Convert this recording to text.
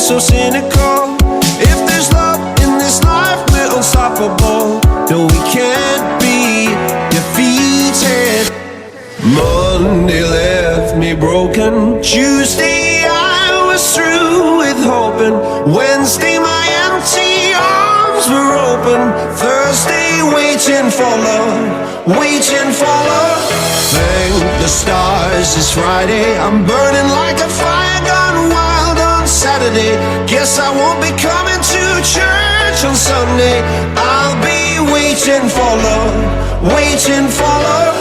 so cynical. If there's love in this life, we're unstoppable. No, we can't be defeated. Monday left me broken. Tuesday I was through with hoping. Wednesday my empty arms were open. Thursday waiting for love, waiting for love. Thank the stars it's Friday. I'm burning like a fire gone wild on Saturday. Guess I won't be coming to church on Sunday. I'll be waiting for love, waiting for love.